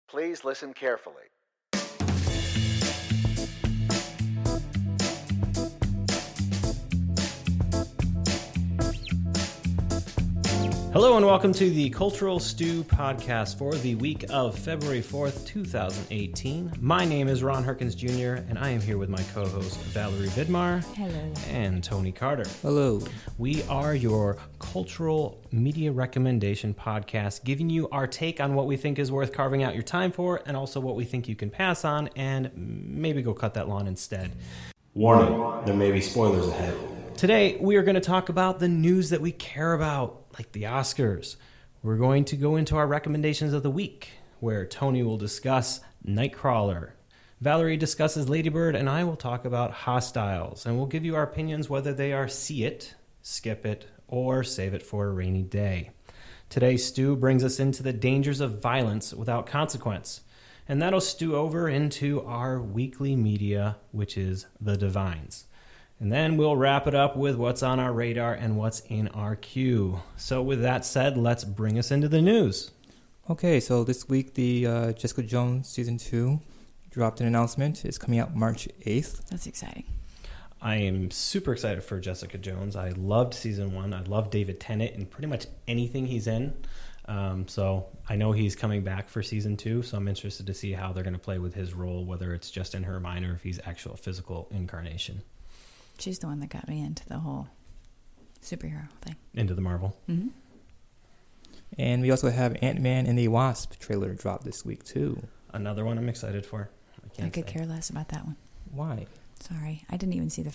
Please listen carefully. Hello and welcome to the Cultural Stew podcast for the week of February 4th, 2018. My name is Ron Herkins Jr., and I am here with my co-host Valerie Vidmar. Hello. And Tony Carter. Hello. We are your cultural media recommendation podcast, giving you our take on what we think is worth carving out your time for, and also what we think you can pass on, and maybe go cut that lawn instead. Warning, there may be spoilers ahead. Today, we are going to talk about the news that we care about, like the Oscars. We're going to go into our recommendations of the week, where Tony will discuss Nightcrawler, Valerie discusses Lady Bird, and I will talk about Hostiles, and we'll give you our opinions whether they are see it, skip it, or save it for a rainy day. Today, Stu brings us into the dangers of violence without consequence, and that'll stew over into our weekly media, which is The Divines. And then we'll wrap it up with what's on our radar and what's in our queue. So with that said, let's bring us into the news. Okay, so this week the Jessica Jones Season 2 dropped an announcement. It's coming out March 8th. That's exciting. I am super excited for Jessica Jones. I loved Season 1. I love David Tennant in pretty much anything he's in. So I know he's coming back for Season 2, so I'm interested to see how they're going to play with his role, whether it's just in her mind or if he's actual physical incarnation. She's the one that got me into the whole superhero thing. Into the Marvel. Mm-hmm. And we also have Ant-Man and the Wasp trailer dropped this week, too. Another one I'm excited for. I could care less about that one. Why? Sorry. I didn't see the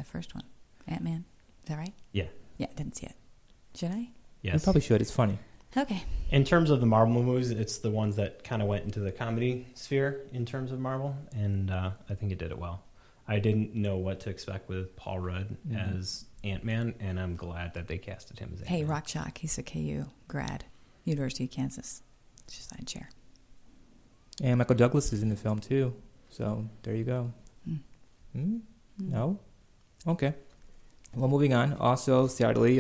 first one. Ant-Man. Is that right? Yeah. Yeah, I didn't see it. Should I? Yes. You probably should. It's funny. Okay. In terms of the Marvel movies, it's the ones that kind of went into the comedy sphere in terms of Marvel, and I think it did it well. I didn't know what to expect with Paul Rudd as Ant-Man, and I'm glad that they casted him as Ant-Man. Hey, Rock Shock. He's a KU grad. University of Kansas. Just side chair. And Michael Douglas is in the film, too. So, there you go. No? Okay. Well, moving on. Also, sadly,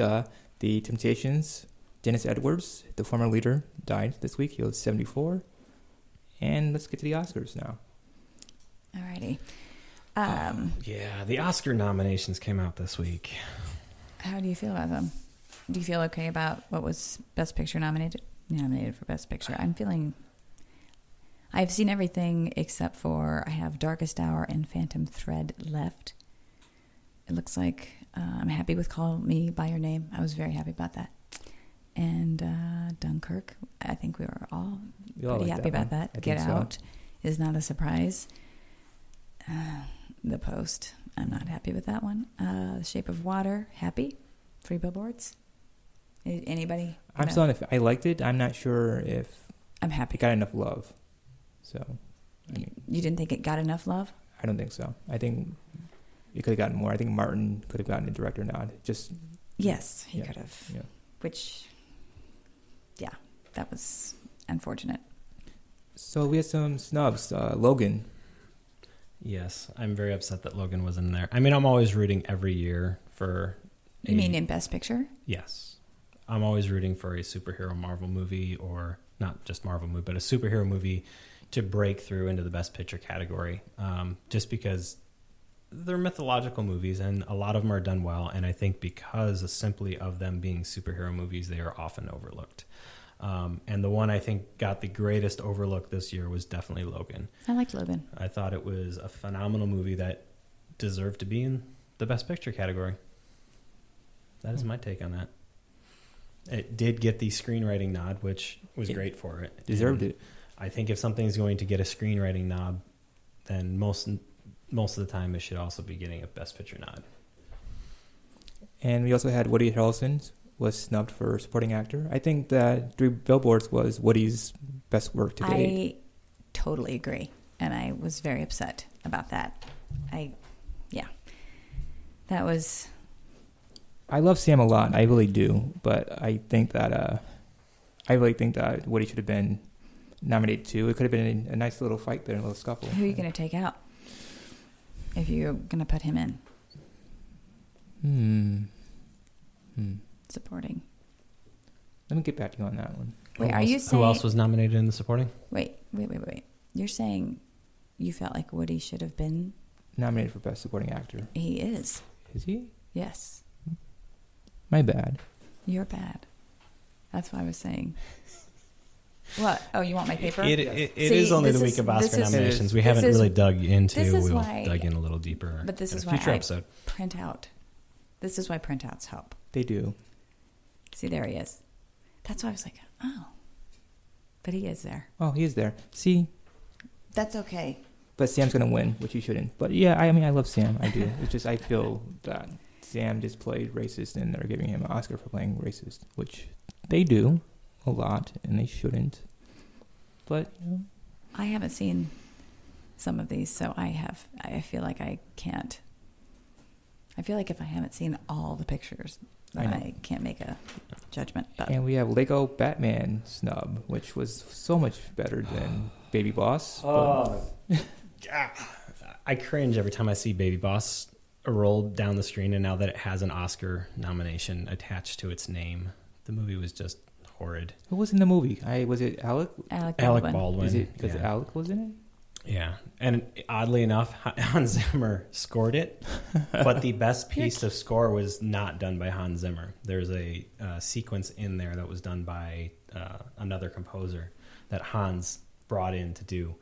the Temptations, Dennis Edwards, the former leader, died this week. He was 74. And let's get to the Oscars now. Alrighty. Yeah, the Oscar nominations came out this week. How do you feel about them? Do you feel okay about what was Best Picture nominated for Best Picture? I've seen everything except for I have Darkest Hour and Phantom Thread left. It looks like I'm happy with Call Me By Your Name. I was very happy about that. And Dunkirk, I think we were all pretty happy about that. Get Out is not a surprise. The Post, I'm not happy with that one. The Shape of Water, happy. 3 Billboards. Anybody? I'm still if I liked it. I'm not sure if I'm happy. it got enough love. So, You didn't think it got enough love? I don't think so. I think it could have gotten more. I think Martin could have gotten a director nod. Yes, he could have. Yeah. Which, that was unfortunate. So we had some snubs. Logan. Yes, I'm very upset that Logan wasn't in there. I mean, I'm always rooting every year for... You mean in Best Picture? Yes. I'm always rooting for a superhero Marvel movie, or not just Marvel movie, but a superhero movie to break through into the Best Picture category, just because they're mythological movies, and a lot of them are done well, and I think because simply of them being superhero movies, they are often overlooked. And the one I think got the greatest overlook this year was definitely Logan. I liked Logan. I thought it was a phenomenal movie that deserved to be in the Best Picture category. That is my take on that. It did get the screenwriting nod, which was great for it. Deserved it. I think if something's going to get a screenwriting nod, then most of the time it should also be getting a Best Picture nod. And we also had Woody Harrelson was snubbed for supporting actor. I think that 3 Billboards was Woody's best work to date. I totally agree, and I was very upset about that. That was... I love Sam a lot. I really do, but I think that Woody should have been nominated too. It could have been a nice little fight there, a little scuffle. Who are you going to take out if you're going to put him in? Supporting. Let me get back to you on that one. Wait, are you saying... Who else was nominated in the supporting? Wait. You're saying you felt like Woody should have been... Nominated for Best Supporting Actor. He is. Is he? Yes. My bad. You're bad. That's what I was saying. What? Oh, you want my paper? It is only the week of Oscar nominations. We haven't really dug into. We'll dug in a little deeper. But this is in a future why episode. I print out. This is why printouts help. They do. See, there he is. That's why I was like, oh. But he is there. Oh, he is there. See? That's okay. But Sam's going to win, which he shouldn't. But yeah, I mean, I love Sam. I do. It's just I feel that Sam just played racist and they're giving him an Oscar for playing racist, which they do a lot and they shouldn't. But, you know. I haven't seen some of these, so I feel like I can't. I feel like if I haven't seen all the pictures, then I can't make a judgment. But. And we have Lego Batman snub, which was so much better than Baby Boss. I cringe every time I see Baby Boss roll down the screen, and now that it has an Oscar nomination attached to its name, the movie was just horrid. Who was in the movie? Was it Alec? Alec Baldwin. Is it because Alec was in it? Yeah, and oddly enough, Hans Zimmer scored it, but the best piece of score was not done by Hans Zimmer. There's a sequence in there that was done by another composer that Hans brought in to do,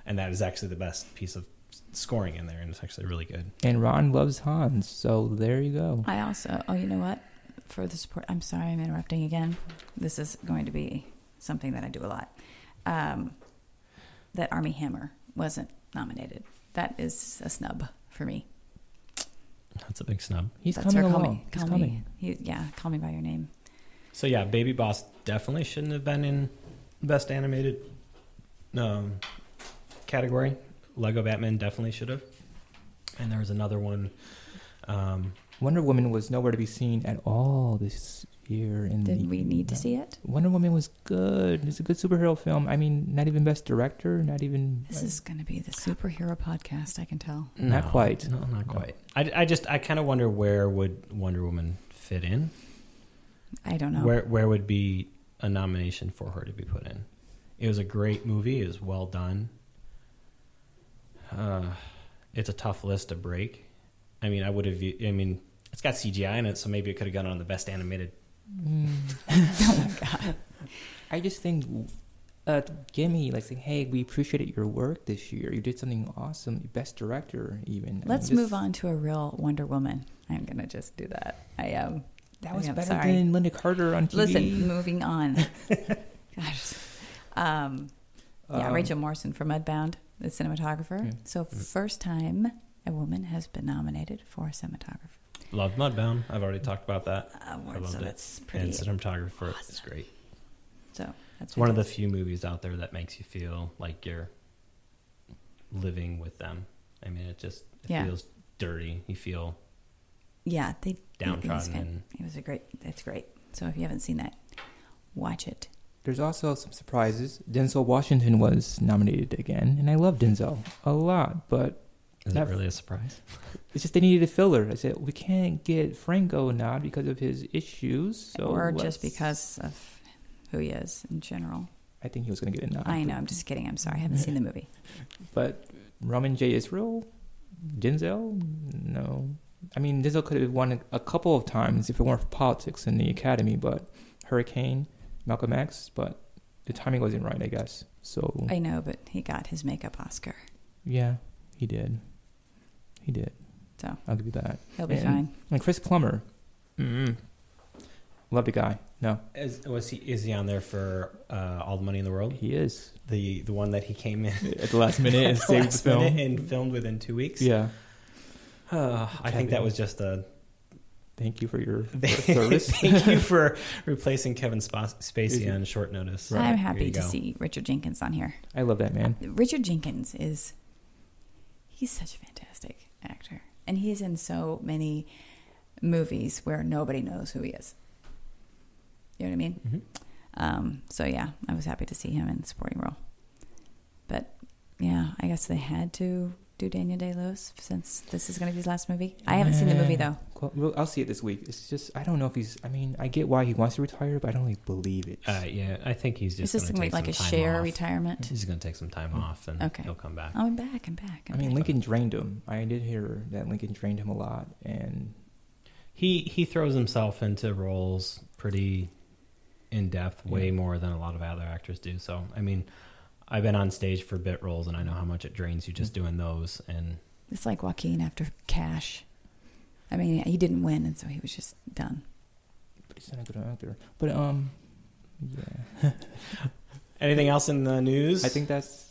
and that is actually the best piece of scoring in there, and it's actually really good. And Ron loves Hans, so there you go. I also, you know what? For the support, I'm sorry I'm interrupting again. This is going to be something that I do a lot. That Armie Hammer wasn't nominated. That is a snub for me. That's a big snub. He's coming along. Call me by your name. So yeah, Baby Boss definitely shouldn't have been in Best Animated category. Lego Batman definitely should have. And there was another one. Wonder Woman was nowhere to be seen at all this year. Did we need to see it? Wonder Woman was good. It's a good superhero film. I mean, not even Best Director, not even... This is going to be the superhero podcast, I can tell. Not quite. No, not quite. I kind of wonder where would Wonder Woman fit in? I don't know. Where would be a nomination for her to be put in? It was a great movie. It was well done. It's a tough list to break. I mean, it's got CGI in it, so maybe it could have gone on the Best Animated. Oh my God. I just think, Gimme, like saying, hey, we appreciated your work this year. You did something awesome. Best Director, even. Let's move on to a real Wonder Woman. I'm going to just do that. That was better than Linda Carter on TV. Listen, moving on. Gosh. Rachel Morrison for Mudbound, the cinematographer. Yeah. So first time a woman has been nominated for a cinematographer. Loved Mudbound. I've already talked about that. I loved so it. that's pretty And cinematographer awesome. is great. So that's It's one of the few movies out there that makes you feel like you're living with them. I mean, it feels dirty. You feel downtrodden. It's great. So if you haven't seen that, watch it. There's also some surprises. Denzel Washington was nominated again, and I love Denzel a lot, but... Is it really a surprise? It's just they needed a filler. I said, we can't get Franco a nod because of his issues. Just because of who he is in general. I think he was going to get a nod. I know, I'm just kidding. I'm sorry. I haven't seen the movie. But Roman J. Israel? Denzel? No. I mean, Denzel could have won a couple of times if it weren't for politics in the Academy, but Hurricane, Malcolm X, but the timing wasn't right, I guess. So I know, but he got his makeup Oscar. Yeah, he did. So I'll give you that. He'll be fine. And Chris Plummer. Mm-hmm. Love the guy. No. Is he on there for All the Money in the World? He is. The one that he came in at the last minute and saved the film. And filmed within 2 weeks? Yeah. I think that was just a... Thank you for your service. Thank you for replacing Kevin Spacey on short notice. Right. I'm happy to see Richard Jenkins on here. I love that man. Richard Jenkins he's such a fantastic actor. And he's in so many movies where nobody knows who he is. You know what I mean? Mm-hmm. So yeah, I was happy to see him in the supporting role. But yeah, I guess they had to do Daniel Day-Lewis since this is going to be his last movie? I haven't seen the movie, though. Well, I'll see it this week. It's just, I don't know if he's, I mean, I get why he wants to retire, but I don't really believe it. Yeah, I think he's just going to take like some a time share off. retirement? He's going to take some time off, and he'll come back. Oh, I'm back. I mean, Lincoln drained him. I did hear that Lincoln drained him a lot, and he throws himself into roles pretty in depth, way more than a lot of other actors do. So, I mean, I've been on stage for bit roles, and I know how much it drains you just doing those. And it's like Joaquin after Cash. I mean, he didn't win, and so he was just done. But he's not a good actor. But yeah. Anything else in the news? I think that's.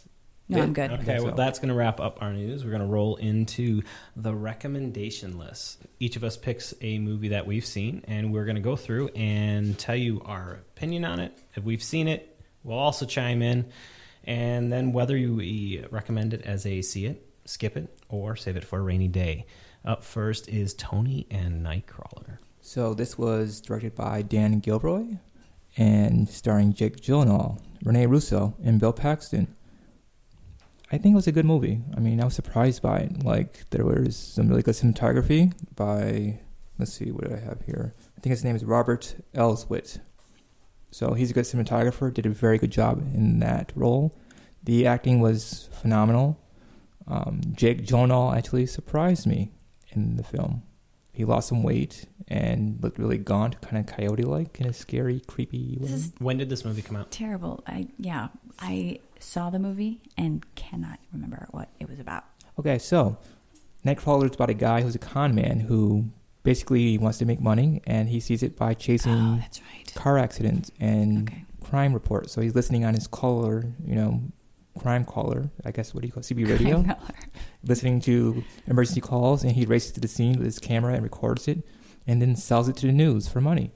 No, I'm good. Okay, well, that's going to wrap up our news. We're going to roll into the recommendation list. Each of us picks a movie that we've seen, and we're going to go through and tell you our opinion on it. If we've seen it, we'll also chime in, and then whether we recommend it as a see it, skip it, or save it for a rainy day. Up first is Tony and Nightcrawler. So this was directed by Dan Gilroy and starring Jake Gyllenhaal, Rene Russo, and Bill Paxton. I think it was a good movie. I mean, I was surprised by it. Like, there was some really good cinematography by, let's see, what do I have here? I think his name is Robert Elswit. So he's a good cinematographer, did a very good job in that role. The acting was phenomenal. Jake Gyllenhaal actually surprised me in the film. He lost some weight and looked really gaunt, kind of coyote-like in a scary, creepy way. When did this movie come out? Terrible. I saw the movie and cannot remember what it was about. Okay, so Nightcrawler is about a guy who's a con man who basically wants to make money, and he sees it by chasing car accidents and crime reports. So he's listening on his caller, crime caller, I guess, what do you call it, CB radio? Listening to emergency calls, and he races to the scene with his camera and records it, and then sells it to the news for money.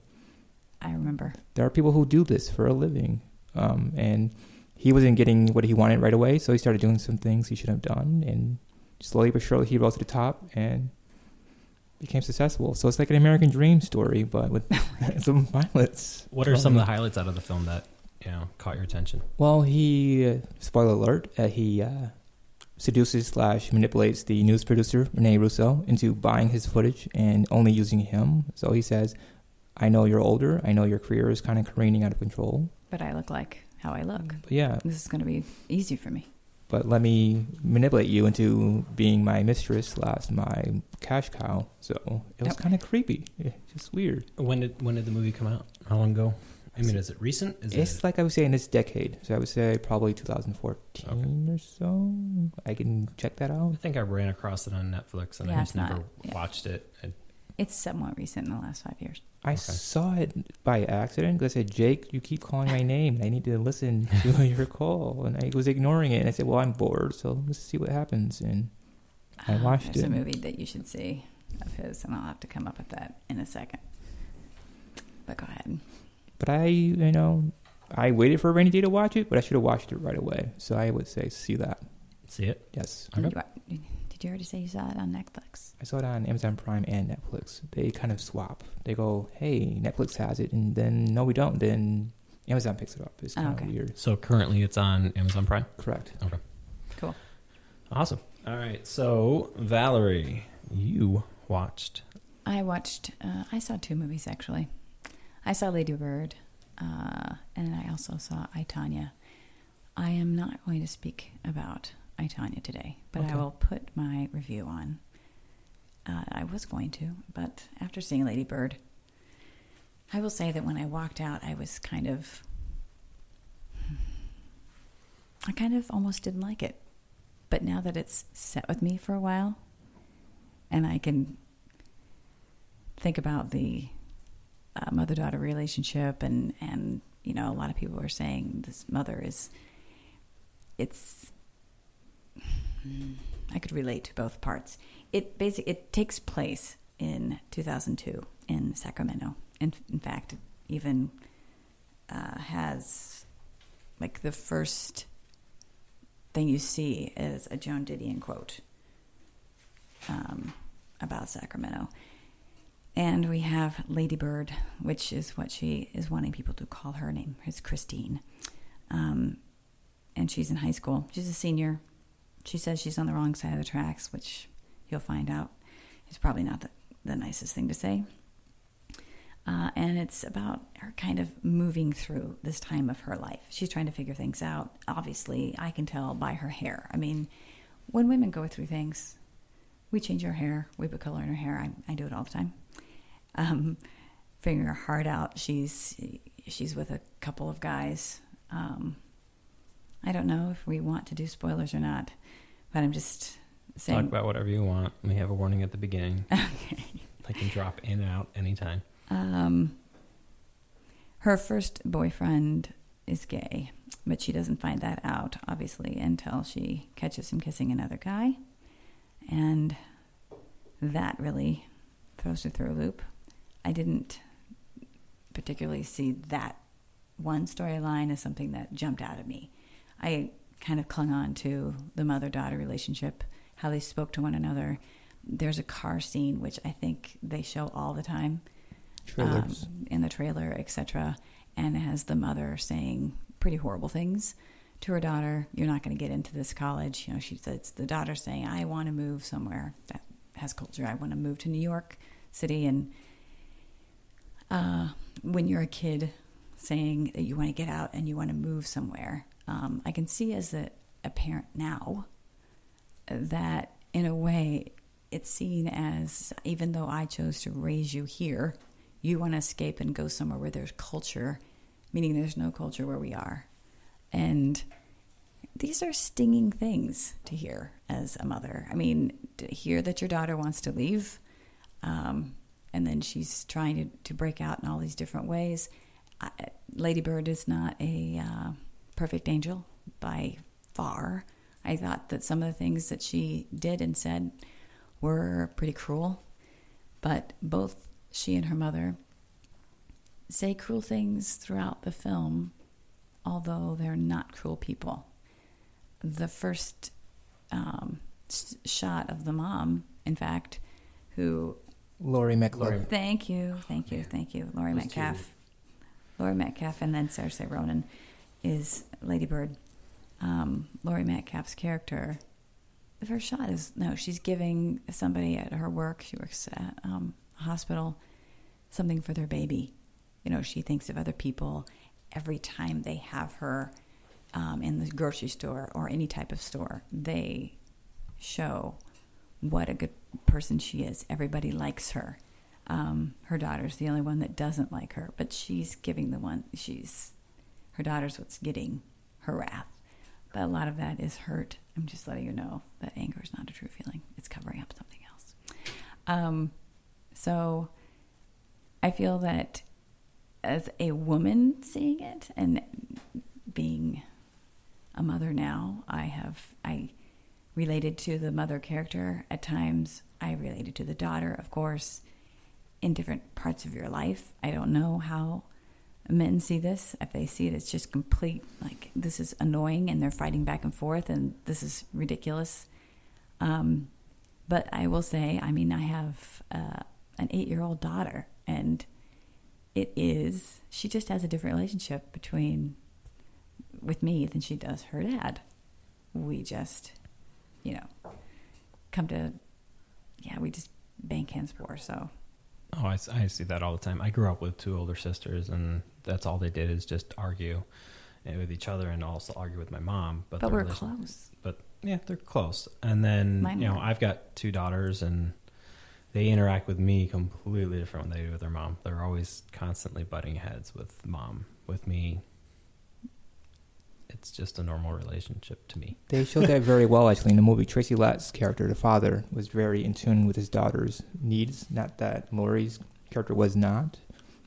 I remember. There are people who do this for a living, and he wasn't getting what he wanted right away, so he started doing some things he shouldn't have done, and slowly but surely he rose to the top and became successful. So it's like an American Dream story, but with some violence. What are some of the highlights out of the film that caught your attention? Well, he, spoiler alert, he seduces/manipulates the news producer, Rene Russo, into buying his footage and only using him. So he says, I know you're older. I know your career is kind of careening out of control. But I look like how I look. But yeah. This is going to be easy for me. But let me manipulate you into being my mistress / my cash cow. So it was kind of creepy. It's just weird. When did the movie come out? How long ago? I mean, is it recent? It's like I would say in this decade. So I would say probably 2014 or so. I can check that out. I think I ran across it on Netflix, and I just never watched it. It's somewhat recent in the last 5 years. I saw it by accident because I said, Jake, you keep calling my name. I need to listen to your call. And I was ignoring it. And I said, well, I'm bored, so let's see what happens. And I watched it. There's a movie that you should see of his, and I'll have to come up with that in a second. But go ahead. But I waited for a rainy day to watch it, but I should have watched it right away. So I would say see that. See it? Yes. Okay. Did you already say you saw it on Netflix? I saw it on Amazon Prime and Netflix. They kind of swap. They go, hey, Netflix has it, and then, no, we don't. Then Amazon picks it up. It's kind of weird. So currently it's on Amazon Prime? Correct. Okay. Cool. Awesome. All right. So, Valerie, you watched. I saw 2 movies, actually. I saw Lady Bird, and I also saw I, Tonya. I am not going to speak about I, Tonya today, but I will put my review on. I was going to, but after seeing Lady Bird, I will say that when I walked out, I kind of almost didn't like it. But now that it's set with me for a while, and I can think about the mother-daughter relationship, and a lot of people are saying this mother I could relate to both parts. It takes place in 2002 in Sacramento. In fact, it even has, like, the first thing you see is a Joan Didion quote about Sacramento. And we have Lady Bird, which is what she is wanting people to call her. Her name is Christine. And she's in high school. She's a senior. She says she's on the wrong side of the tracks, which you'll find out is probably not the nicest thing to say. And it's about her kind of moving through this time of her life. She's trying to figure things out. Obviously, I can tell by her hair. I mean, when women go through things, we change our hair. We put color in our hair. I do it all the time. Figuring her heart out. She's with a couple of guys. I don't know if we want to do spoilers or not, but I'm just saying. Talk about whatever you want. We have a warning at the beginning. Okay. I can drop in and out anytime. Her first boyfriend is gay, but she doesn't find that out, obviously, until she catches him kissing another guy. And that really throws her through a loop. I didn't particularly see that one storyline as something that jumped out at me. I kind of clung on to the mother-daughter relationship, how they spoke to one another. There's a car scene, which I think they show all the time in the trailer, etc. And it has the mother saying pretty horrible things to her daughter. You're not going to get into this college. You know, she says, the daughter saying, I want to move somewhere that has culture. I want to move to New York City. And when you're a kid saying that you want to get out and you want to move somewhere, I can see as a parent now that in a way it's seen as, even though I chose to raise you here, you want to escape and go somewhere where there's culture, meaning there's no culture where we are. And these are stinging things to hear as a mother. I mean, to hear that your daughter wants to leave, and then she's trying to break out in all these different ways. Lady Bird is not a perfect angel by far. I thought that some of the things that she did and said were pretty cruel, but both she and her mother say cruel things throughout the film, although they're not cruel people. The first shot of the mom, in fact, who... Laurie McClure. Thank you. Laurie Metcalf. Laurie Metcalf, and then Saoirse Ronan is Lady Bird. Laurie Metcalf's character, the first shot is, she's giving somebody at her work, she works at a hospital, something for their baby. You know, she thinks of other people every time they have her in the grocery store or any type of store. They show what a good person she is. Everybody likes her. Her daughter's the only one that doesn't like her, but she's giving her daughter's what's getting her wrath. But a lot of that is hurt. I'm just letting you know that anger is not a true feeling. It's covering up something else. So I feel that as a woman seeing it and being a mother now, I related to the mother character at times. I related to the daughter, of course, in different parts of your life. I don't know how men see this. If they see it, it's just complete, like, this is annoying and they're fighting back and forth and this is ridiculous. But I will say, I mean, I have an 8-year-old daughter, and she just has a different relationship with me than she does her dad. We just, we just bank hands for, so. Oh, I see that all the time. I grew up with 2 older sisters, and that's all they did is just argue with each other and also argue with my mom. But we're close. But yeah, they're close. And then, I've got 2 daughters, and they interact with me completely different than they do with their mom. They're always constantly butting heads with mom. With me, it's just a normal relationship to me. They showed that very well, actually, in the movie. Tracy Letts' character, the father, was very in tune with his daughter's needs. Not that Laurie's character was not,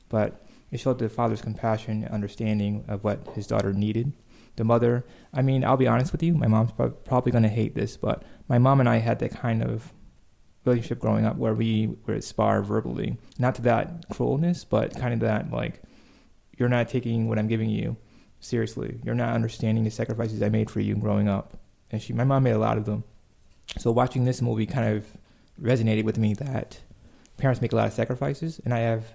but it showed the father's compassion and understanding of what his daughter needed. The mother, I mean, I'll be honest with you, my mom's probably going to hate this, but my mom and I had that kind of relationship growing up where we would spar verbally. Not to that cruelness, but kind of that, like, you're not taking what I'm giving you seriously. You're not understanding the sacrifices I made for you growing up. And my mom made a lot of them. So watching this movie kind of resonated with me that parents make a lot of sacrifices, and I have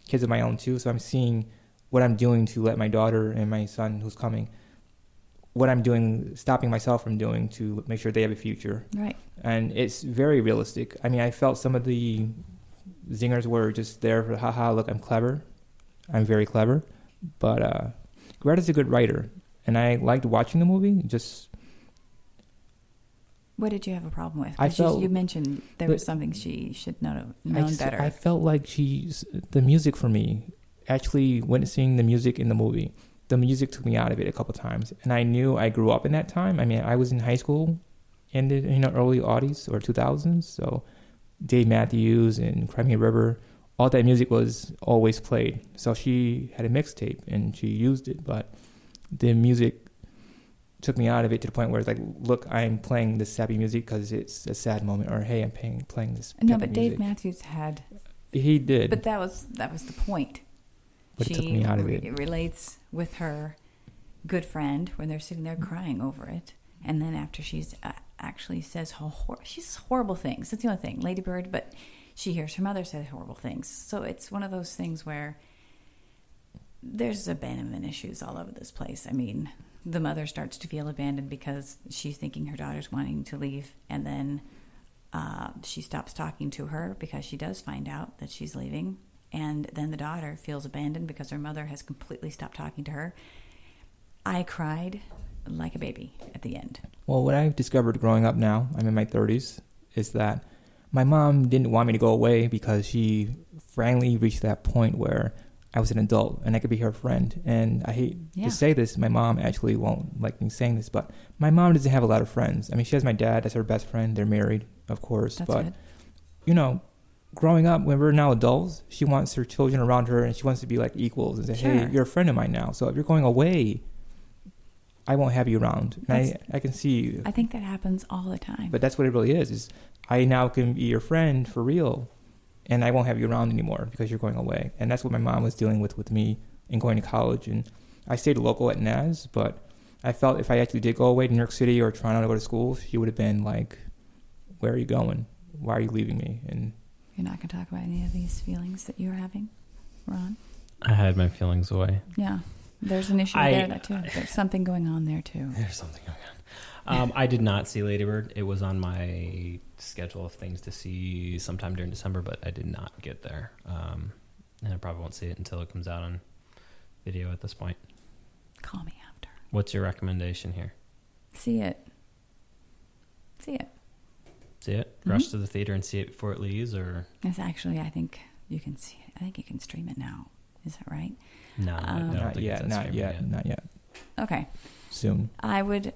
kids of my own too, so I'm seeing what I'm doing to let my daughter and my son who's coming, what I'm doing, stopping myself from doing to make sure they have a future. Right. And it's very realistic. I mean, I felt some of the zingers were just there for, haha, look, I'm clever. I'm very clever. But Greta's a good writer. And I liked watching the movie. Just... What did you have a problem with? I felt, you mentioned there was something she should not have known better. I felt like the music for me, actually witnessing the music in the movie, the music took me out of it a couple times. And I knew I grew up in that time. I mean, I was in high school in the early aughties or 2000s. So Dave Matthews and Crimea River, all that music was always played. So she had a mixtape and she used it. But the music took me out of it to the point where it's like, look, I'm playing this sappy music because it's a sad moment, or hey, I'm playing this. No, but music. Dave Matthews had. He did. But that was the point. But it took me out of it. It relates with her good friend when they're sitting there crying over it, and then after she's actually says she says horrible things. That's the only thing, Lady Bird. But she hears her mother say horrible things. So it's one of those things where there's abandonment issues all over this place. I mean, the mother starts to feel abandoned because she's thinking her daughter's wanting to leave, and then she stops talking to her because she does find out that she's leaving, and then the daughter feels abandoned because her mother has completely stopped talking to her. I cried like a baby at the end. Well, what I've discovered growing up now, I'm in my 30s, is that my mom didn't want me to go away because she finally reached that point where I was an adult and I could be her friend. And I hate to say this, my mom actually won't like me saying this, but my mom doesn't have a lot of friends. I mean, she has my dad as her best friend. They're married, of course. That's but, good. Growing up, when we're now adults, she wants her children around her and she wants to be like equals and say, Sure. hey, you're a friend of mine now. So if you're going away, I won't have you around. And I can see. I think that happens all the time. But that's what it really is I now can be your friend for real. And I won't have you around anymore because you're going away. And that's what my mom was dealing with me and going to college. And I stayed local at NAS, but I felt if I actually did go away to New York City or Toronto to go to school, she would have been like, where are you going? Why are you leaving me? And you're not going to talk about any of these feelings that you're having, Ron? I had my feelings away. Yeah. There's an issue there, too. There's something going on there, too. There's something going on. I did not see Lady Bird. It was on my schedule of things to see sometime during December, but I did not get there. And I probably won't see it until it comes out on video at this point. Call me after. What's your recommendation here? See it. See it. See it? Mm-hmm. Rush to the theater and see it before it leaves, or? It's actually, I think you can see it. I think you can stream it now. Is that right? No, I don't not think yet. it's Not yet. Okay. Soon. I would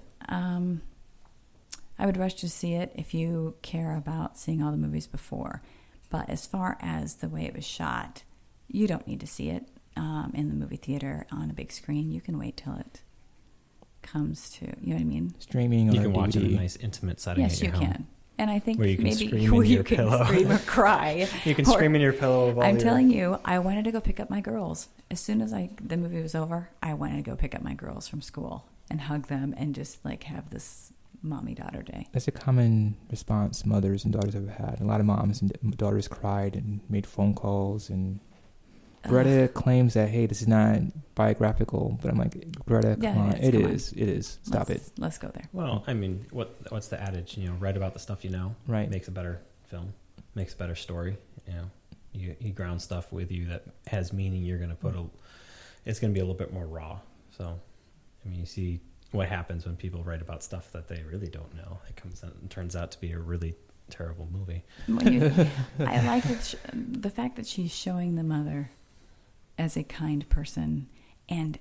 rush to see it if you care about seeing all the movies before. But as far as the way it was shot, you don't need to see it in the movie theater on a big screen. You can wait till it comes to, you know what I mean? Streaming or you can watch it in a DVD. nice intimate setting. Yes, at your you home. can. And I think Where you can maybe scream where in you your can pillow. scream or cry. You can scream in your pillow. I'm telling you, I wanted to go pick up my girls. As soon as the movie was over, I wanted to go pick up my girls from school and hug them and just like have this mommy-daughter day. That's a common response mothers and daughters have had. A lot of moms and daughters cried and made phone calls. And Greta claims that, hey, this is not biographical. But I'm like, Greta, come on. It is. Stop it. Let's go there. Well, I mean, what's the adage? Write about the stuff you know. Right. Makes a better film. Makes a better story. You ground stuff with you that has meaning. You're going to it's going to be a little bit more raw. So, I mean, you see what happens when people write about stuff that they really don't know. It comes out and turns out to be a really terrible movie. I like the fact that she's showing the mother as a kind person, and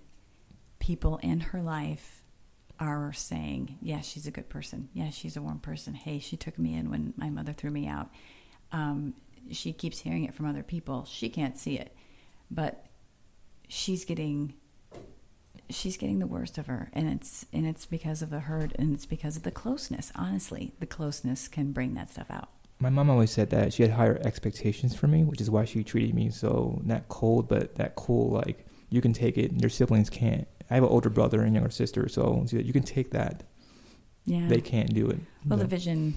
people in her life are saying, yes, she's a good person. Yes, she's a warm person. Hey, she took me in when my mother threw me out. She keeps hearing it from other people. She can't see it, but she's getting the worst of her, and it's because of the hurt, and it's because of the closeness. Honestly, the closeness can bring that stuff out. My mom always said that she had higher expectations for me, which is why she treated me so not cold, but that cool, like, you can take it, and your siblings can't. I have an older brother and younger sister, so you can take that. Yeah. They can't do it. Well, the vision,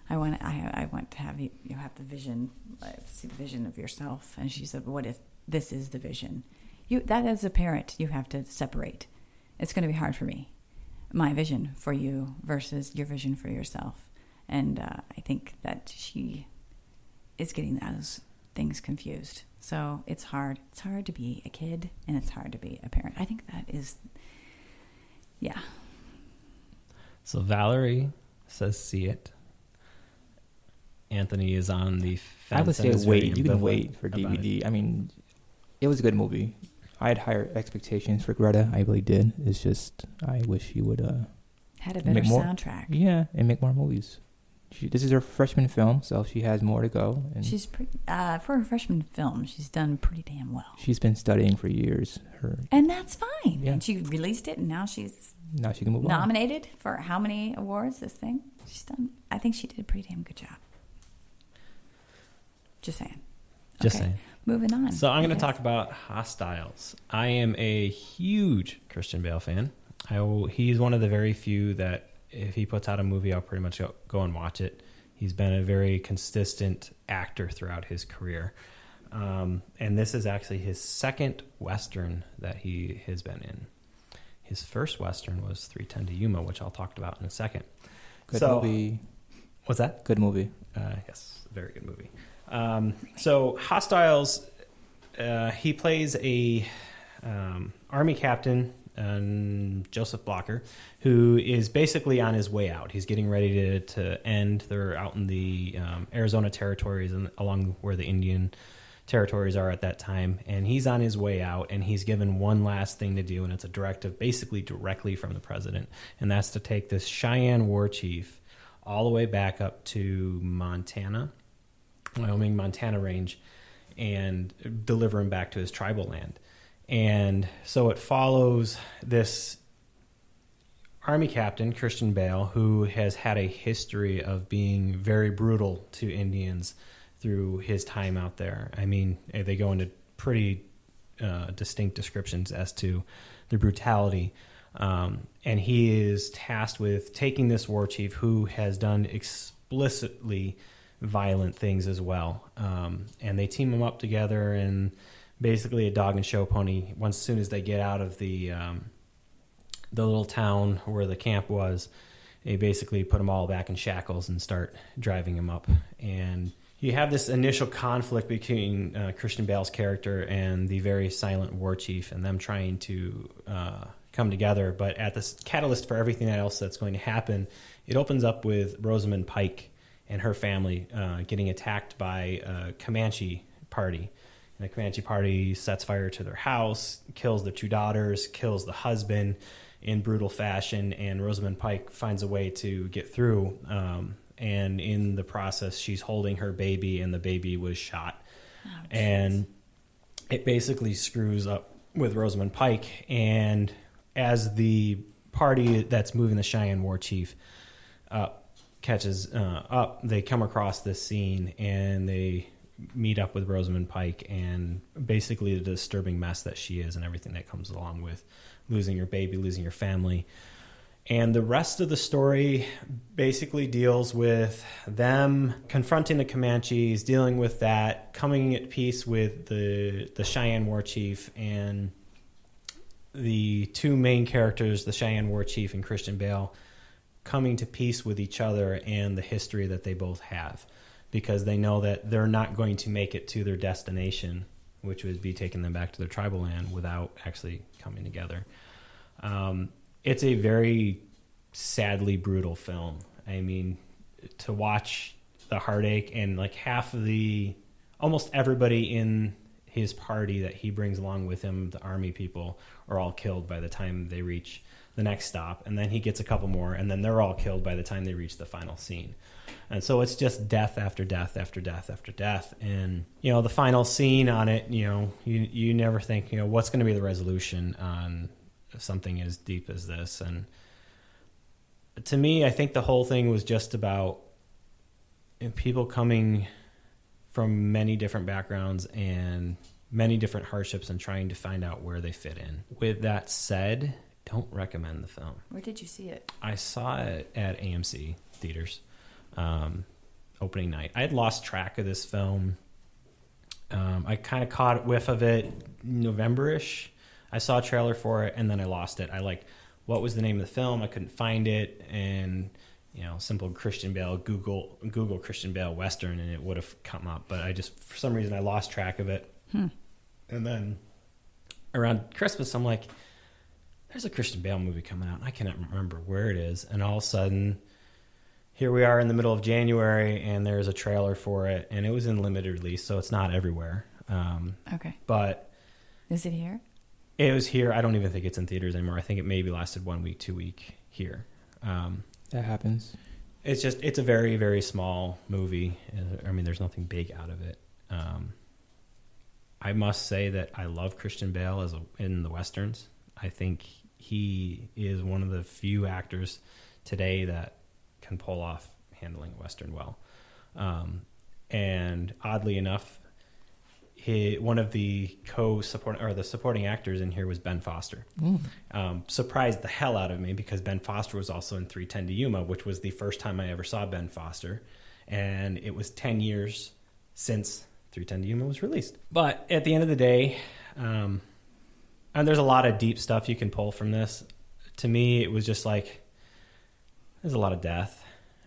I want to have you have the vision, see the vision of yourself. And she said, what if this is the vision? That as a parent, you have to separate. It's going to be hard for me. my vision for you versus your vision for yourself. And I think that she is getting those things confused. So it's hard. It's hard to be a kid, and it's hard to be a parent. I think that is, yeah. So Valerie says see it. Anthony is on the fence. I would say wait. You can ambivalent wait for about DVD. it. I mean, it was a good movie. I had higher expectations for Greta. I really did. It's just I wish she would had a better make more soundtrack. Yeah, and make more movies. This is her freshman film, so she has more to go. And She's for her freshman film, she's done pretty damn well. she's been studying for years. And that's fine. Yeah. And she released it, and now she's Now she can move on. nominated for how many awards? This thing she's done. I think she did a pretty damn good job. Just saying. Just Okay. saying. Moving on. So I'm going to Yes. talk about Hostiles. I am a huge Christian Bale fan. He's one of the very few that if he puts out a movie, I'll pretty much go and watch it. He's been a very consistent actor throughout his career. And this is actually his second Western that he has been in. His first Western was 3:10 to Yuma, which I'll talk about in a second. Good So- movie. What's that? Good movie. Yes, very good movie. So Hostiles, he plays a army captain, Joseph Blocker, who is basically on his way out. He's getting ready to end. They're out in the Arizona territories and along where the Indian territories are at that time, and he's on his way out, and he's given one last thing to do, and it's a directive basically directly from the president, and that's to take this Cheyenne war chief all the way back up to Wyoming, Montana range, and deliver him back to his tribal land. And so it follows this army captain, Christian Bale, who has had a history of being very brutal to Indians through his time out there. I mean, they go into pretty distinct descriptions as to the brutality. And he is tasked with taking this war chief who has done explicitly violent things as well. And they team him up together, and basically a dog and show pony. As soon as they get out of the little town where the camp was, they basically put them all back in shackles and start driving him up. And you have this initial conflict between Christian Bale's character and the very silent war chief, and them trying to come together. But at the catalyst for everything else that's going to happen, it opens up with Rosamund Pike and her family getting attacked by a Comanche party. And the Comanche party sets fire to their house, kills their two daughters, kills the husband in brutal fashion, and Rosamund Pike finds a way to get through. And in the process, she's holding her baby, and the baby was shot. Oh, And it basically screws up with Rosamund Pike. And as the party that's moving the Cheyenne war chief catches up, they come across this scene, and they meet up with Rosamund Pike, and basically the disturbing mess that she is and everything that comes along with losing your baby, losing your family. And the rest of the story basically deals with them confronting the Comanches, dealing with that, coming at peace with the Cheyenne war chief, and the two main characters, the Cheyenne war chief and Christian Bale, coming to peace with each other and the history that they both have, because they know that they're not going to make it to their destination, which would be taking them back to their tribal land, without actually coming together. It's a very sadly brutal film. I mean, to watch the heartache, and like almost everybody in his party that he brings along with him, the army people, are all killed by the time they reach the next stop. And then he gets a couple more, and then they're all killed by the time they reach the final scene. And so it's just death after death after death after death. And, the final scene on it, you never think, what's going to be the resolution on something as deep as this. And to me, I think the whole thing was just about people coming from many different backgrounds and many different hardships and trying to find out where they fit in. With that said, don't recommend the film. Where did you see it? I saw it at AMC theaters, opening night. I had lost track of this film. I kind of caught a whiff of it November-ish. I saw a trailer for it, and then I lost it. I what was the name of the film. I couldn't find it, and simple Christian Bale, Google Christian Bale Western, and it would have come up. But I just, for some reason, I lost track of it. And then around Christmas, I'm like, there's a Christian Bale movie coming out, and I cannot remember where it is. And all of a sudden, here we are in the middle of January, and there's a trailer for it, and it was in limited release, so it's not everywhere. Okay. But is it here? It was here. I don't even think it's in theaters anymore. I think it maybe lasted 1 week, 2 week here. That happens. It's a very, very small movie. I mean, there's nothing big out of it. I must say that I love Christian Bale in the Westerns. I think he is one of the few actors today that can pull off handling a Western well. And oddly enough, one of the supporting actors in here was Ben Foster. Surprised the hell out of me because Ben Foster was also in 3:10 to Yuma, which was the first time I ever saw Ben Foster. And it was 10 years since 3:10 to Yuma was released. But at the end of the day, and there's a lot of deep stuff you can pull from this. To me, it was just like, there's a lot of death.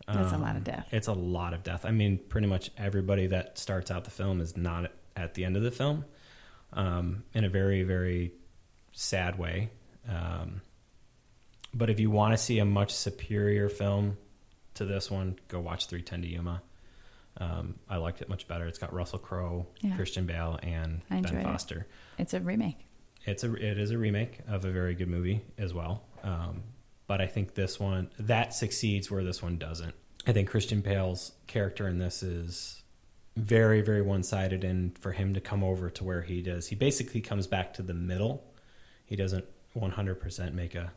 That's a lot of death. It's a lot of death. I mean, pretty much everybody that starts out the film is not at the end of the film, in a very, very sad way. But if you want to see a much superior film to this one, go watch 3:10 to Yuma. I liked it much better. It's got Russell Crowe, Christian Bale, and Ben Foster. It's a remake. It is a remake of a very good movie as well. But I think this one, that succeeds where this one doesn't. I think Christian Bale's character in this is very, very one-sided, and for him to come over to where he does, he basically comes back to the middle. He doesn't 100% make a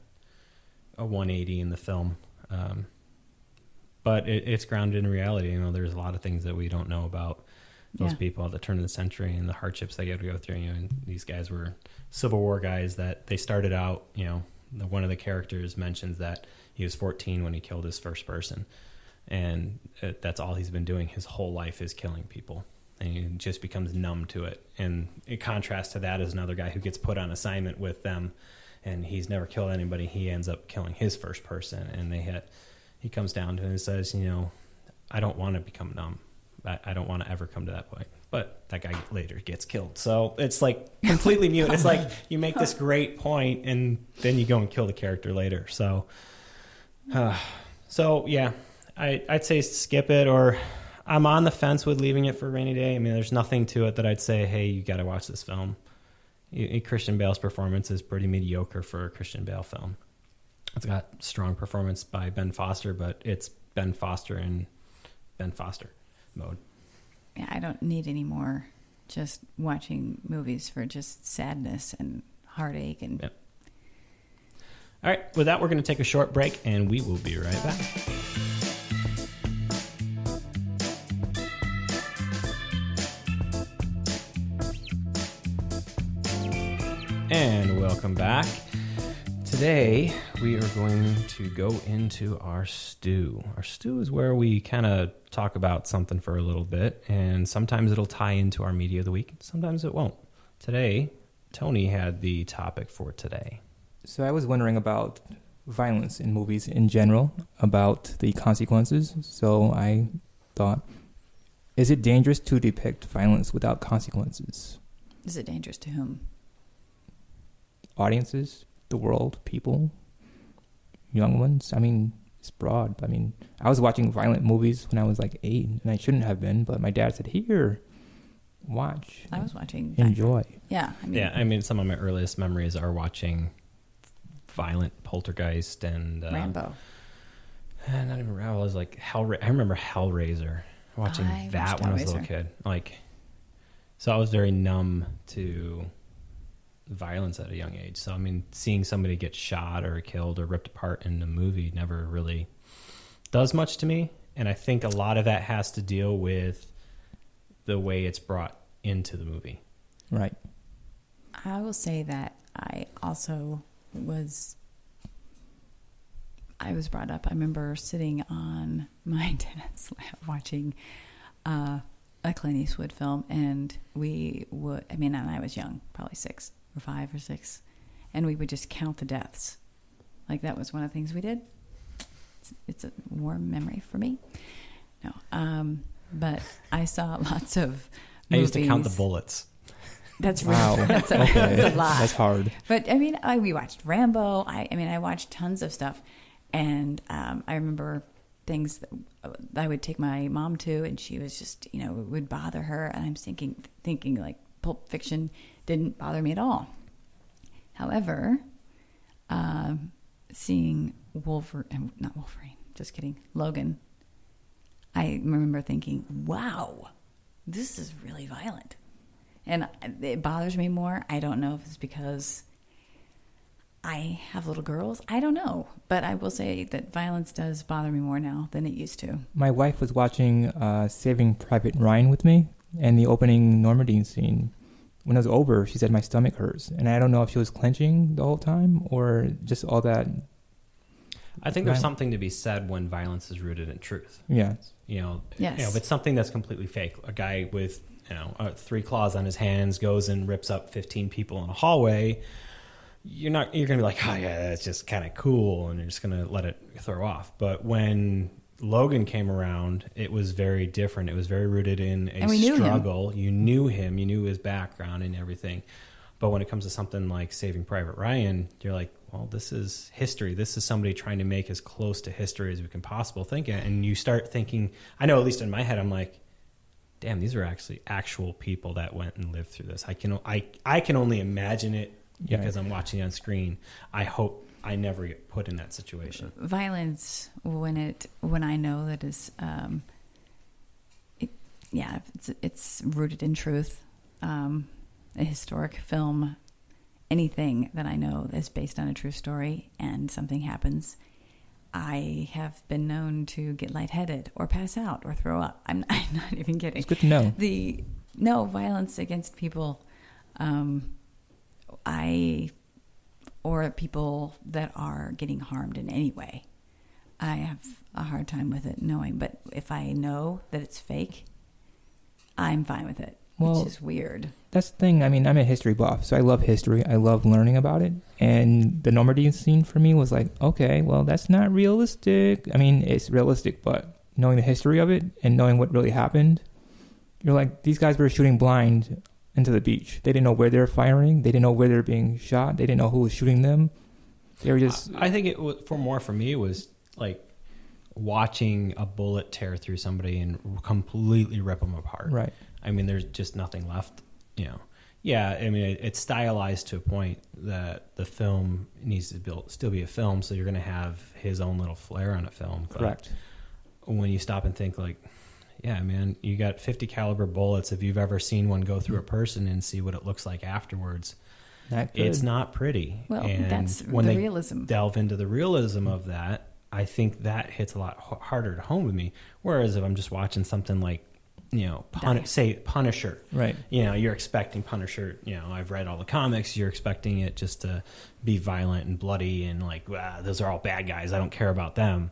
180 in the film. But it's grounded in reality. There's a lot of things that we don't know about those people at the turn of the century and the hardships they had to go through. And these guys were Civil War guys that they started out, one of the characters mentions that he was 14 when he killed his first person. And that's all he's been doing his whole life is killing people. And he just becomes numb to it. And in contrast to that is another guy who gets put on assignment with them, and he's never killed anybody. He ends up killing his first person. And he comes down to it and says, I don't want to become numb. I don't want to ever come to that point. But that guy later gets killed. So it's like completely mute. It's like you make this great point and then you go and kill the character later. So yeah, I'd say skip it, or I'm on the fence with leaving it for a rainy day. I mean, there's nothing to it that I'd say, hey, you got to watch this film. Christian Bale's performance is pretty mediocre for a Christian Bale film. It's got strong performance by Ben Foster, but it's Ben Foster in Ben Foster mode. Yeah, I don't need any more just watching movies for just sadness and heartache. And Yep. All right, with that, we're going to take a short break, and we will be right back. And welcome back. Today, we are going to go into our stew. Our stew is where we kind of talk about something for a little bit, and sometimes it'll tie into our media of the week, sometimes it won't. Today, Tony had the topic for today. So I was wondering about violence in movies in general, about the consequences. So I thought, is it dangerous to depict violence without consequences? is it dangerous to whom? Audiences, the world, people, young ones. I mean, it's broad. I mean, I was watching violent movies when I was like 8, and I shouldn't have been, but my dad said, here, watch. I was watching. Enjoy. Yeah. I mean, some of my earliest memories are watching violent Poltergeist and Rambo. Not even Rambo. I was like I remember Hellraiser. Watching that when I was a little kid. So I was very numb to violence at a young age. So I mean, seeing somebody get shot or killed or ripped apart in a movie never really does much to me. And I think a lot of that has to deal with the way it's brought into the movie. Right. I will say that I also was brought up. I remember sitting on my dad's lap watching a Clint Eastwood film, and and I was young, probably 6 or 5 or 6, and we would just count the deaths Like that was one of the things we did. It's a warm memory for me. No, but I saw lots of movies. I used to count the bullets. That's really, Wow. that's a lot. That's hard. But I mean, we watched Rambo. I watched tons of stuff, and I remember things that I would take my mom to, and she was just, it would bother her. And I'm thinking like Pulp Fiction didn't bother me at all. However, seeing not Wolverine, just kidding, Logan, I remember thinking, wow, this is really violent. And it bothers me more. I don't know if it's because I have little girls. I don't know. But I will say that violence does bother me more now than it used to. My wife was watching Saving Private Ryan with me, and the opening Normandy scene. When it was over, she said my stomach hurts. And I don't know if she was clenching the whole time or just all that. I think there's something to be said when violence is rooted in truth. Yeah. Yes. If it's something that's completely fake, a guy with 3 claws on his hands goes and rips up 15 people in a hallway, you're going to be like, oh yeah, that's just kind of cool, and you're just going to let it throw off. But when Logan came around, it was very different. It was very rooted in a struggle. You knew him, you knew his background and everything. But when it comes to something like Saving Private Ryan, you're like, well, this is history. This is somebody trying to make as close to history as we can possibly think it. And you start thinking, I know at least in my head, I'm like, damn, these are actually actual people that went and lived through this. I can only imagine it because I'm watching it on screen. I hope I never get put in that situation. Violence, when I know that is, it's rooted in truth. A historic film, anything that I know is based on a true story and something happens, I have been known to get lightheaded or pass out or throw up. I'm not even kidding. It's good to know. No violence against people, or people that are getting harmed in any way. I have a hard time with it knowing, but if I know that it's fake, I'm fine with it. Which is weird. That's the thing. I mean, I'm a history buff, so I love history. I love learning about it. And the Normandy scene for me was like, okay, well, that's not realistic. I mean, it's realistic, but knowing the history of it and knowing what really happened, you're like, these guys were shooting blind into the beach. They didn't know where they were firing. They didn't know where they were being shot. They didn't know who was shooting them. They were just... I think it was, for me, it was like watching a bullet tear through somebody and completely rip them apart. Right. I mean, there's just nothing left, Yeah, I mean, it's stylized to a point that the film needs to still be a film, so you're going to have his own little flair on a film. Correct. But when you stop and think, like, yeah, man, you got 50 caliber bullets. If you've ever seen one go through a person and see what it looks like afterwards, it's not pretty. Well, and that's when the they realism. delve into the realism of that, I think that hits a lot harder to home with me. Whereas if I'm just watching something like, say Punisher. Right. You're expecting Punisher. I've read all the comics. You're expecting it just to be violent and bloody and like, those are all bad guys. I don't care about them.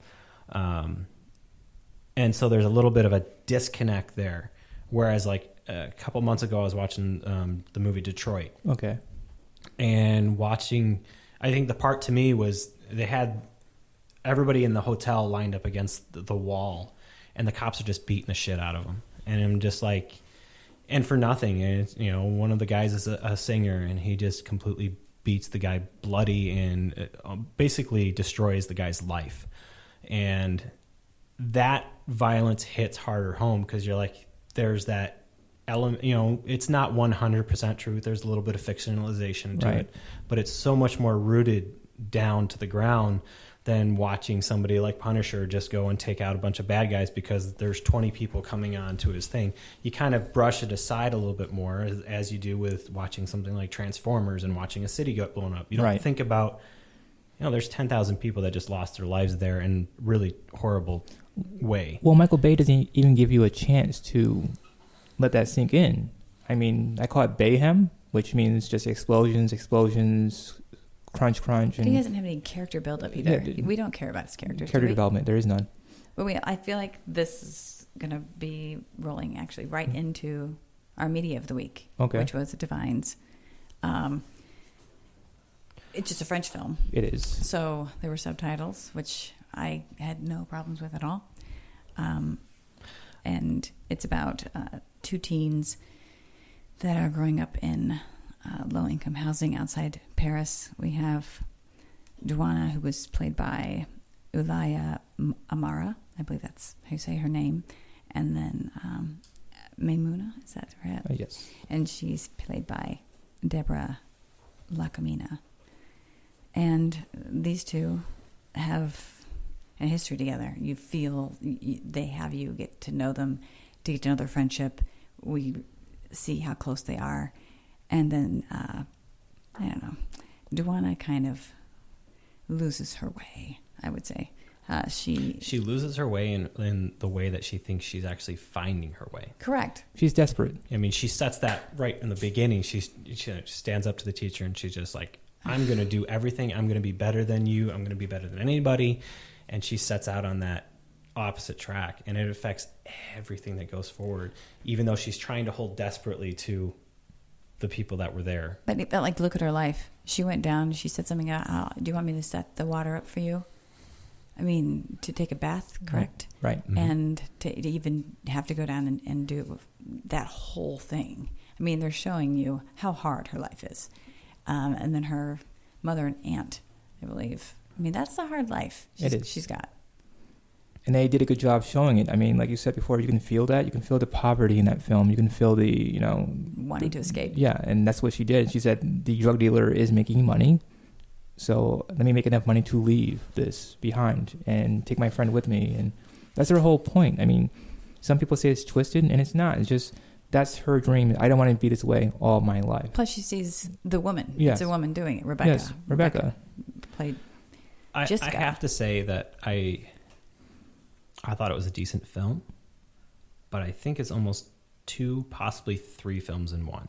And so there's a little bit of a disconnect there. Whereas like a couple months ago, I was watching the movie Detroit. Okay. And watching, I think the part to me was they had everybody in the hotel lined up against the wall, and the cops are just beating the shit out of them. And I'm just like, and for nothing. And it's, one of the guys is a singer, and he just completely beats the guy bloody and basically destroys the guy's life. And that violence hits harder home because you're like, there's that element, it's not 100% truth. There's a little bit of fictionalization to it, but it's so much more rooted down to the ground than watching somebody like Punisher just go and take out a bunch of bad guys because there's 20 people coming on to his thing. You kind of brush it aside a little bit more as you do with watching something like Transformers and watching a city get blown up. You don't think about, there's 10,000 people that just lost their lives there in really horrible way. Well, Michael Bay doesn't even give you a chance to let that sink in. I mean, I call it Bayhem, which means just explosions, crunch, and he doesn't have any character build-up either. We don't care about his characters. Character development, there is none. But I feel like this is going to be rolling actually right into our media of the week, which was Divines. It's just a French film. It is. So there were subtitles, which I had no problems with at all. And it's about 2 teens that are growing up in low-income housing outside Paris. We have Duana, who was played by Ulaya Amara. I believe that's how you say her name. And then Maimouna, is that right? Yes. And she's played by Deborah Lacamina. And these two have a history together. You feel they have you get to know them, to get to know their friendship. We see how close they are. And then, I don't know, Duana kind of loses her way, I would say. She loses her way in the way that she thinks she's actually finding her way. Correct. She's desperate. I mean, she sets that right in the beginning. She stands up to the teacher and she's just like, I'm going to do everything. I'm going to be better than you. I'm going to be better than anybody. And she sets out on that opposite track, and it affects everything that goes forward, even though she's trying to hold desperately to the people that were there. But like, look at her life. She went down. She said something. Do you want me to set the water up for you? I mean, to take a bath, correct? Right. Mm-hmm. And to even have to go down and do that whole thing. I mean, they're showing you how hard her life is. And then her mother and aunt, I believe. I mean, that's a hard life she's got. And they did a good job showing it. I mean, like you said before, you can feel that. You can feel the poverty in that film. You can feel the, wanting to escape. Yeah, and that's what she did. She said, the drug dealer is making money, so let me make enough money to leave this behind and take my friend with me. And that's her whole point. I mean, some people say it's twisted, and it's not. It's just, that's her dream. I don't want to be this way all my life. Plus, she sees the woman. Yes. It's a woman doing it. Rebecca. Yes, Rebecca. Played I Jessica. have to say that I thought it was a decent film, but I think it's almost 2, possibly 3 films in one.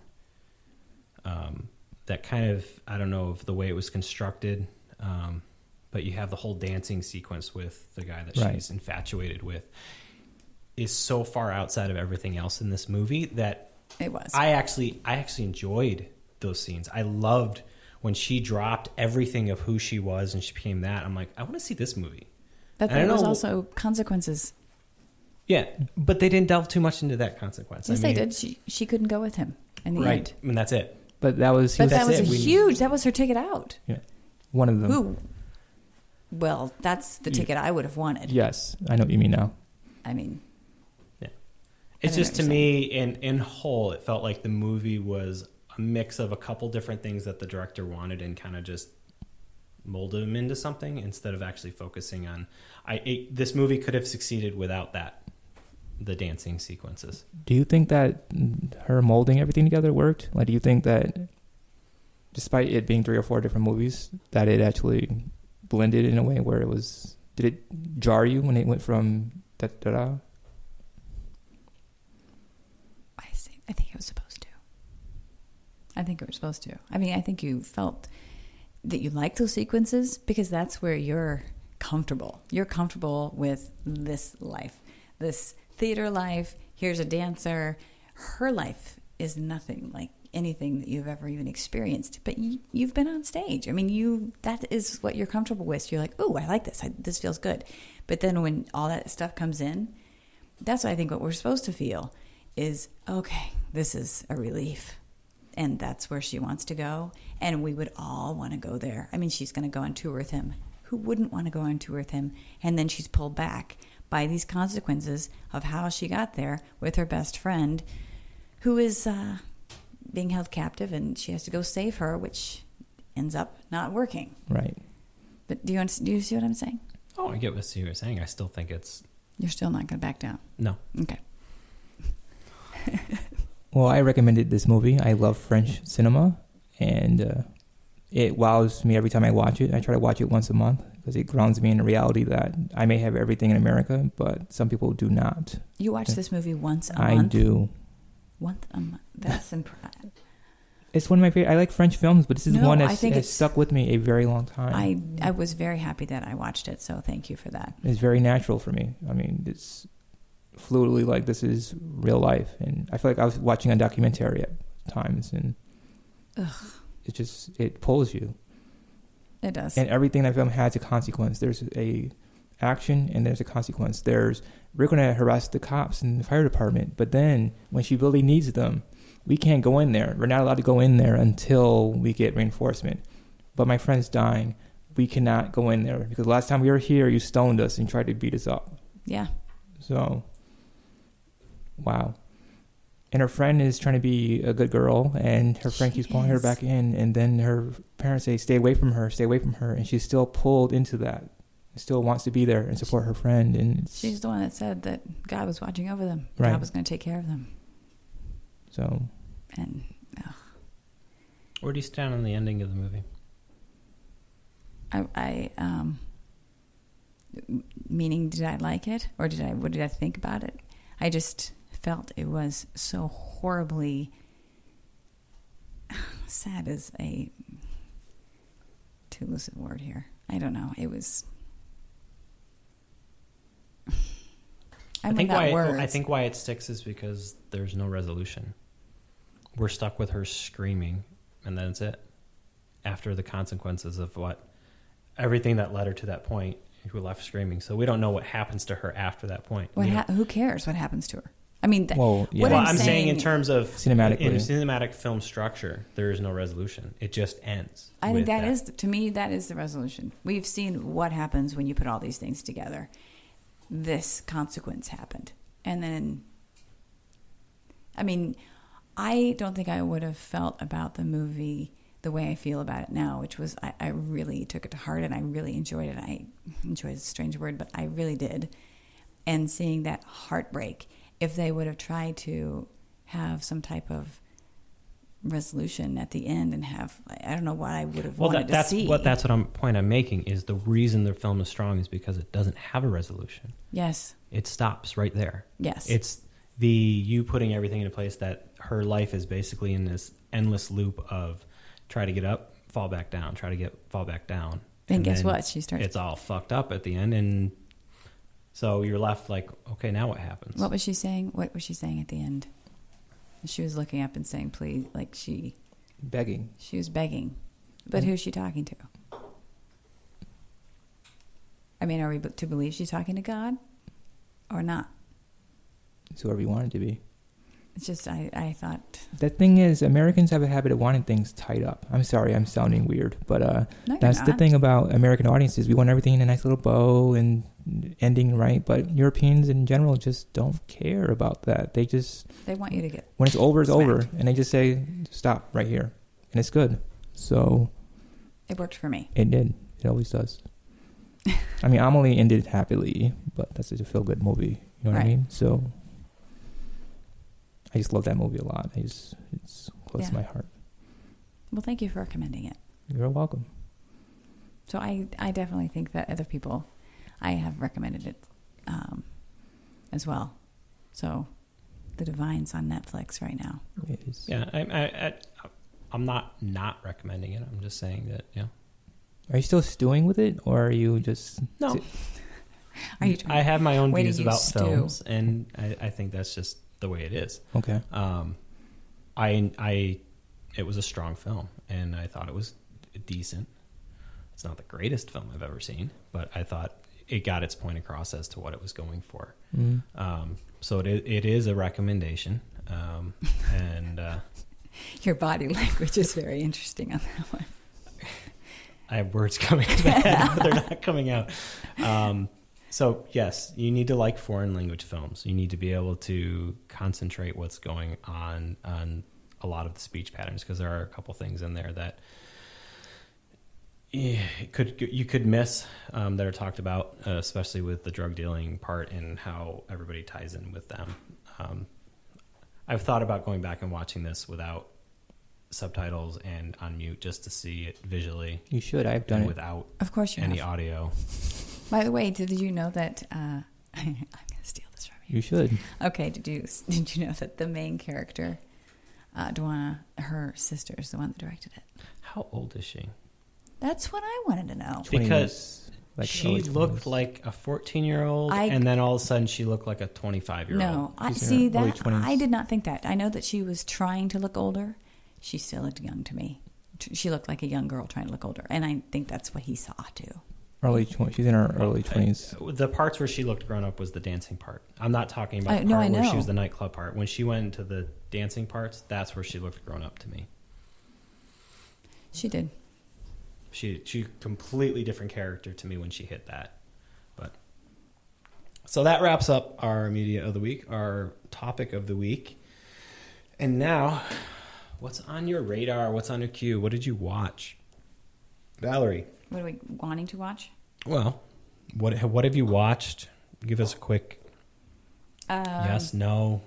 That kind of, I don't know if the way it was constructed, but you have the whole dancing sequence with the guy that she's infatuated with is so far outside of everything else in this movie that it was. I actually enjoyed those scenes. I loved when she dropped everything of who she was and she became that. I'm like, I want to see this movie. But there was also consequences. Yeah, but they didn't delve too much into that consequence. Yes, they did. She couldn't go with him in the end. I mean, that's it. But that was that was her ticket out. Yeah, one of them. Who? Well, that's the ticket I would have wanted. Yes, I know what you mean now. I mean, yeah. It's just, to me, in whole, it felt like the movie was a mix of a couple different things that the director wanted and kind of just molded them into something instead of actually focusing on. This movie could have succeeded without the dancing sequences. Do you think that her molding everything together worked? Like, do you think that despite it being 3 or 4 different movies, that it actually blended in a way where it was... Did it jar you when it went from da-da-da? I think it was supposed to. I think it was supposed to. I mean, I think you felt that you liked those sequences because that's where you're comfortable. You're comfortable with this life, this theater life. Here's a dancer. Her life is nothing like anything that you've ever even experienced. But you've been on stage. I mean, that is what you're comfortable with. So you're like, oh, I like this. This feels good. But then when all that stuff comes in, that's what I think what we're supposed to feel is, okay, this is a relief. And that's where she wants to go. And we would all want to go there. I mean, she's going to go on tour with him. Who wouldn't want to go on tour with him? And then she's pulled back by these consequences of how she got there with her best friend, who is being held captive, and she has to go save her, which ends up not working. Right. But do you see what I'm saying? Oh, I get what you're saying. I still think it's... You're still not going to back down? No. Okay. Well, I recommended this movie. I love French cinema, and it wows me every time I watch it. I try to watch it once a month because it grounds me in the reality that I may have everything in America, but some people do not. You watch this movie once a month? I do. Once a month? That's impressive. It's one of my favorite. I like French films, but this is one that's stuck with me a very long time. I was very happy that I watched it, so thank you for that. It's very natural for me. I mean, it's fluidly like this is real life, and I feel like I was watching a documentary at times, and it pulls you. It does. And everything in that film has a consequence. There's a action and there's a consequence. We're going to harass the cops and the fire department, but then when she really needs them, we can't go in there. We're not allowed to go in there until we get reinforcement. But my friend's dying. We cannot go in there because last time we were here, you stoned us and tried to beat us up. Yeah. So, wow. And her friend is trying to be a good girl, and her friend keeps pulling her back in, and then her parents say, stay away from her, and she's still pulled into that. Still wants to be there and support her friend. And she's the one that said that God was watching over them. Right. God was going to take care of them. So. And, where do you stand on the ending of the movie? Meaning, did I like it? Or what did I think about it? I just felt it was so horribly sad is a too loose a word here. I don't know. It was I think why it sticks is because there's no resolution. We're stuck with her screaming, and then it's it. After the consequences of everything that led her to that point, who left screaming. So we don't know what happens to her after that point. Who cares what happens to her? I mean, I'm saying in terms of cinematic film structure, there is no resolution. It just ends. I think that is the resolution. We've seen what happens when you put all these things together. This consequence happened. And then, I mean, I don't think I would have felt about the movie the way I feel about it now, which was I really took it to heart and I really enjoyed it. I enjoyed a strange word, but I really did. And seeing that heartbreak, if they would have tried to have some type of resolution at the end and have, I don't know what I would have wanted to see. That's what point I'm making is the reason the film is strong is because it doesn't have a resolution. Yes. It stops right there. Yes. It's you putting everything into place that her life is basically in this endless loop of try to get up, fall back down, fall back down. And guess what? It's all fucked up at the end, and so you're left like, okay, now what happens? What was she saying? What was she saying at the end? She was looking up and saying, please, begging. She was begging. But who's she talking to? I mean, are we to believe she's talking to God or not? It's whoever you want it to be. It's just, I thought... The thing is, Americans have a habit of wanting things tied up. I'm sorry, I'm sounding weird, but that's the thing about American audiences. We want everything in a nice little bow and ending right, but Europeans in general just don't care about that. They want you to get... When it's over, it's over, and they just say, stop right here, and it's good. So... It worked for me. It did. It always does. I mean, Amelie ended happily, but that's a feel-good movie. You know what I mean? So... I just love that movie a lot. It's close to my heart. Well, thank you for recommending it. You're welcome. So I definitely think that other people, I have recommended it as well. So The Divine's on Netflix right now. It is. Yeah, I'm not recommending it. I'm just saying that, yeah. Are you still stewing with it, or are you just... No. I have my own views about films, and I think that's just the way it is. Okay. It was a strong film, and I thought it was decent. It's not the greatest film I've ever seen, but I thought it got its point across as to what it was going for. Mm-hmm. So it is a recommendation, and your body language is very interesting on that one. I have words coming to my head, but they're not coming out. So, yes, you need to like foreign language films. You need to be able to concentrate what's going on a lot of the speech patterns, because there are a couple things in there that you could miss that are talked about, especially with the drug dealing part and how everybody ties in with them. I've thought about going back and watching this without subtitles and on mute just to see it visually. You should. I've done it without of course you any have. audio. By the way, did you know that I'm going to steal this from you? You should. Okay, did you know that the main character, Duana, her sister, is the one that directed it? How old is she? That's what I wanted to know. Because she looked like a 14-year-old, and then all of a sudden she looked like a 25-year-old. No, I did not think that. I know that she was trying to look older. She still looked young to me. she looked like a young girl trying to look older, and I think that's what he saw too. Early 20s. She's in her early 20s. The parts where she looked grown up was the dancing part. I'm not talking about the No, part I where she know. was the nightclub part. When she went into the dancing parts, that's where she looked grown up to me. She did. She completely different character to me when she hit that. But so that wraps up our media of the week, our topic of the week. And now, what's on your radar? What's on your queue? What did you watch? Valerie. What are we wanting to watch? Well, what have you watched? Give us a quick yes, no,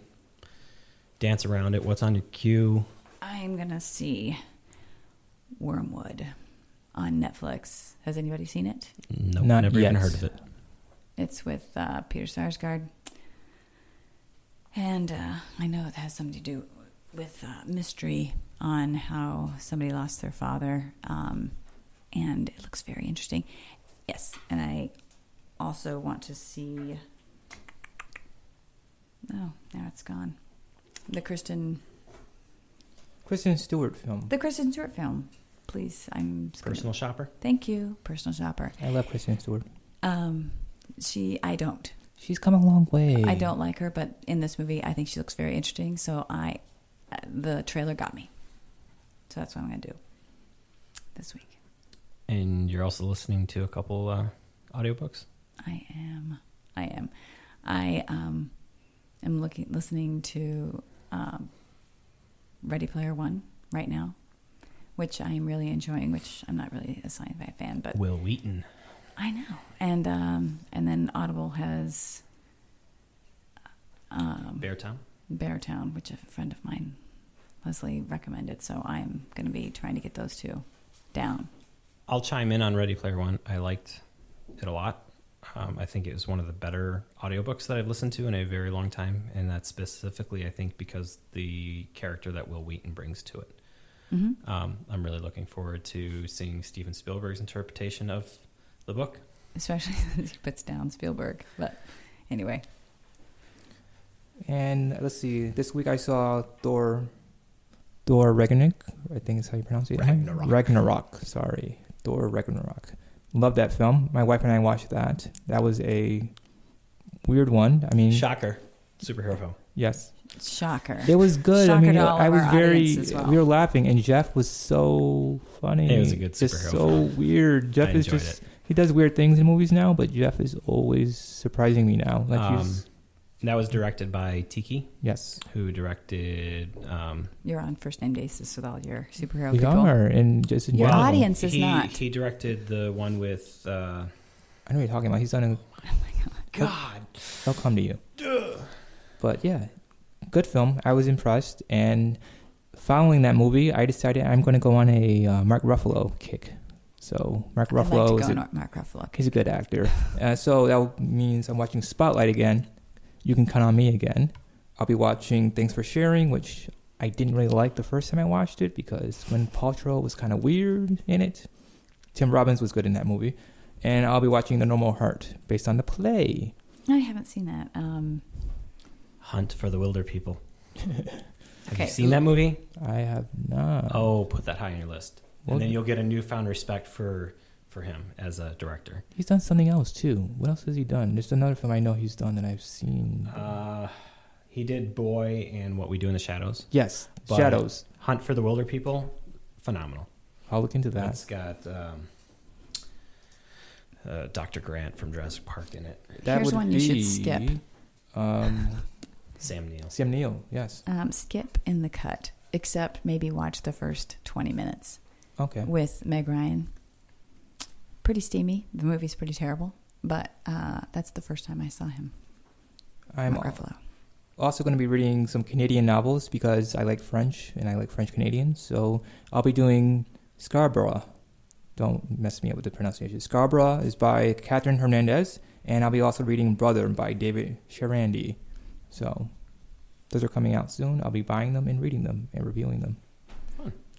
dance around it. What's on your queue? I'm going to see Wormwood on Netflix. Has anybody seen it? Nope, Not never yet. even heard of it. It's with Peter Sarsgaard. And I know it has something to do with mystery on how somebody lost their father. And it looks very interesting. Yes, and I also want to see... Oh, now it's gone. The Kristen Stewart film. The Kristen Stewart film. Please, I'm... just Personal gonna... shopper? Thank you, Personal Shopper. I love Kristen Stewart. I don't. She's come a long way. I don't like her, but in this movie, I think she looks very interesting. So the trailer got me. So that's what I'm going to do this week. And you're also listening to a couple audiobooks? I am. I am listening to Ready Player One right now, which I am really enjoying, which I'm not really a sci-fi fan, but Will Wheaton. I know. And then Audible has Beartown, which a friend of mine, Leslie, recommended. So I'm going to be trying to get those two down. I'll chime in on Ready Player One. I liked it a lot. I think it was one of the better audiobooks that I've listened to in a very long time, and that's specifically, I think, because the character that Will Wheaton brings to it. Mm-hmm. I'm really looking forward to seeing Steven Spielberg's interpretation of the book. Especially since he puts down Spielberg. But anyway. And let's see. This week I saw Thor Ragnarok. I think is how you pronounce it. Ragnarok. Sorry. Thor Ragnarok. Love that film. My wife and I watched that. That was a weird one. I mean, Shocker. Superhero film. Yes. Shocker. It was good. Shocker I mean, to all I of was our very. audience as well. We were laughing, and Jeff was so funny. It was a good Just superhero so film. weird. Jeff I is enjoyed just. it. He does weird things in movies now, but Jeff is always surprising me now. Like he's. That was directed by Tiki, Yes. who directed... You're on first name basis with all your superhero We people. are, and just in Your general. audience is not. He directed the one with... I know what you're talking about. He's done a. Oh my God. God. They'll come to you. But yeah, good film. I was impressed, and following that movie, I decided I'm going to go on a Mark Ruffalo kick. So Mark I'd like Ruffalo to is go on Mark Ruffalo. he's a good actor. So that means I'm watching Spotlight again. You Can Count on Me again. I'll be watching Thanks for Sharing, which I didn't really like the first time I watched it because Gwyneth Paltrow was kind of weird in it. Tim Robbins was good in that movie. And I'll be watching The Normal Heart, based on the play. I haven't seen that. Hunt for the Wilder People. Have Okay. you seen that movie? I have not. Oh, put that high on your list. Well, And then you'll get a newfound respect for him as a director. He's done something else, too. What else has he done? There's another film I know he's done that I've seen. He did Boy and What We Do in the Shadows. Yes, But Shadows. Hunt for the Wilder People, phenomenal. I'll look into that. That's got Dr. Grant from Jurassic Park in it. That Here's would one you should be, skip. Sam Neill. Sam Neill, yes. Skip In the Cut, except maybe watch the first 20 minutes Okay. with Meg Ryan. Pretty steamy. The movie's pretty terrible, but that's the first time I saw him. I'm Mark Ruffalo. also going to be reading some Canadian novels because I like French and I like French Canadians. So I'll be doing Scarborough. Don't mess me up with the pronunciation. Scarborough is by Catherine Hernandez, and I'll be also reading Brother by David Charandi. So those are coming out soon. I'll be buying them and reading them and reviewing them.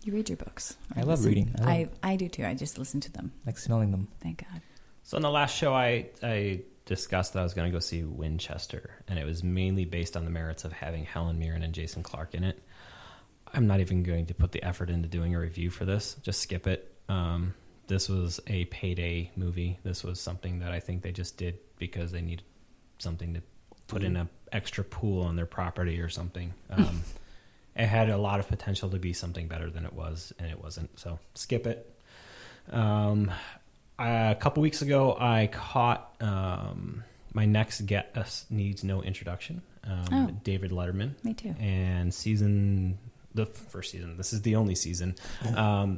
You read your books. I love reading. I do too. I just listen to them. Like smelling them. Thank God. So in the last show, I discussed that I was going to go see Winchester, and it was mainly based on the merits of having Helen Mirren and Jason Clarke in it. I'm not even going to put the effort into doing a review for this. Just skip it. This was a payday movie. This was something that I think they just did because they needed something to put in an extra pool on their property or something. It had a lot of potential to be something better than it was, and it wasn't. So skip it. A couple weeks ago, I caught my next guest needs no introduction. David Letterman. Me too. And the first season, this is the only season.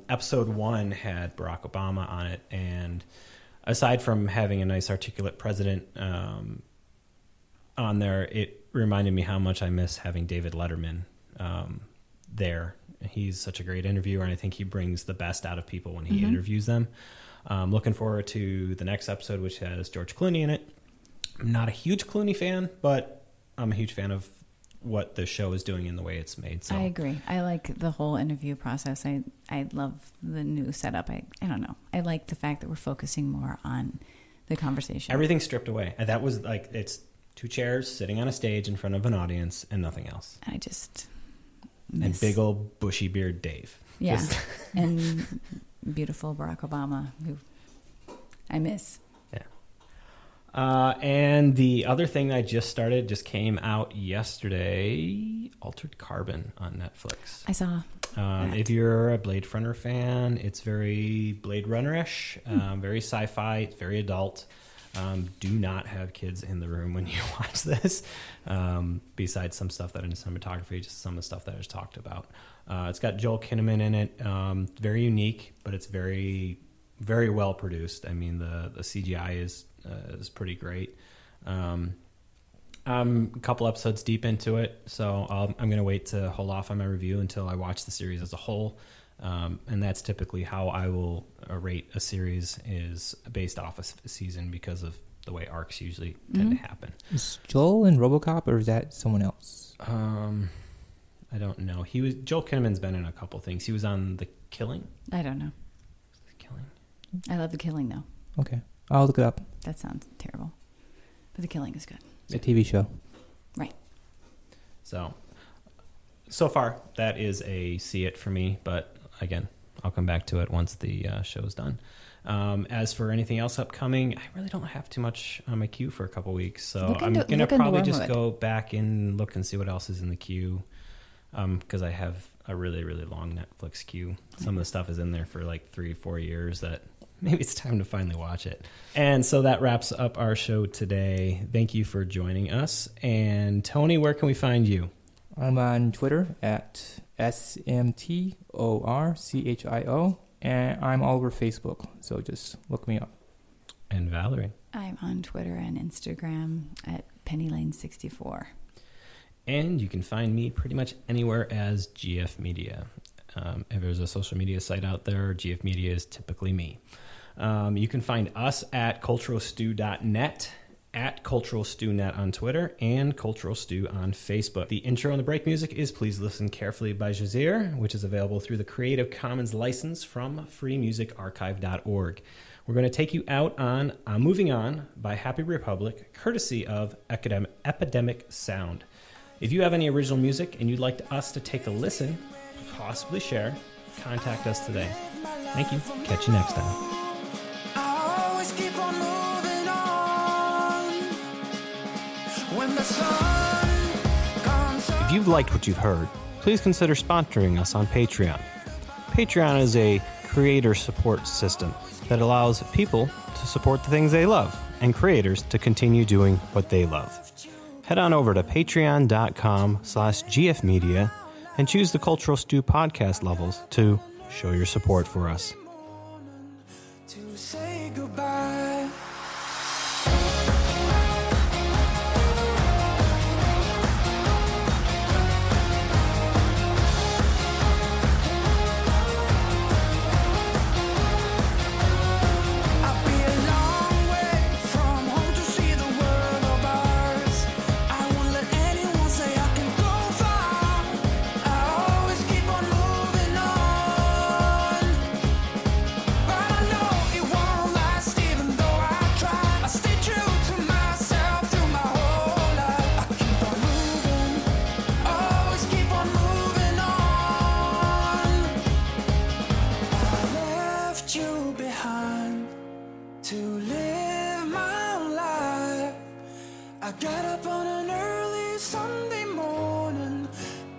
Episode 1 had Barack Obama on it, and aside from having a nice articulate president on there, it reminded me how much I miss having David Letterman there. He's such a great interviewer, and I think he brings the best out of people when he interviews them. Looking forward to the next episode, which has George Clooney in it. I'm not a huge Clooney fan, but I'm a huge fan of what the show is doing and the way it's made. So I agree. I like the whole interview process. I love the new setup. I don't know. I like the fact that we're focusing more on the conversation. Everything's stripped away. And that was like, it's 2 chairs sitting on a stage in front of an audience and nothing else. I just and big old bushy beard Dave. Yeah. And beautiful Barack Obama, who I miss. And the other thing that I just came out yesterday, Altered Carbon on Netflix. I saw if you're a Blade Runner fan, it's very Blade Runner-ish, very sci-fi, it's very adult. Do not have kids in the room when you watch this, besides some stuff that in cinematography, just some of the stuff that I just talked about. It's got Joel Kinnaman in it. Very unique, but it's very, very well produced. I mean, the CGI is pretty great. I'm a couple episodes deep into it, so I'm going to wait to hold off on my review until I watch the series as a whole. And that's typically how I will rate a series, is based off a season, because of the way arcs usually tend to happen. Is Joel in RoboCop, or is that someone else? I don't know. Joel Kinnaman's been in a couple things. He was on The Killing. I don't know. The Killing. I love The Killing, though. Okay. I'll look it up. That sounds terrible. But The Killing is good. It's a TV show. Right. So far, that is a see it for me. But again, I'll come back to it once the show's done. As for anything else upcoming, I really don't have too much on my queue for a couple weeks. So I'm going to probably just go back and look and see what else is in the queue. Because I have a really, really long Netflix queue. Some of the stuff is in there for like 3-4 years that maybe it's time to finally watch it. And so that wraps up our show today. Thank you for joining us. And Tony, where can we find you? I'm on Twitter at SMTORCHIO, and I'm all over Facebook, so just look me up. And Valerie? I'm on Twitter and Instagram at PennyLane64. And you can find me pretty much anywhere as GF Media. If there's a social media site out there, GF Media is typically me. You can find us at culturalstew.net, at culturalstewnet on Twitter, and Cultural Stew on Facebook. The intro and the break music is Please Listen Carefully by Jahzzar, which is available through the Creative Commons license from freemusicarchive.org. We're going to take you out on Moving On by Happy Republic, courtesy of Epidemic Sound. If you have any original music and you'd like us to take a listen, possibly share, contact us today. Thank you. Catch you next time. If you've liked what you've heard, please consider sponsoring us on Patreon. Patreon is a creator support system that allows people to support the things they love and creators to continue doing what they love. Head on over to patreon.com/gfmedia and choose the Cultural Stew podcast levels to show your support for us. Last I got up on an early Sunday morning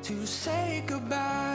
to say goodbye.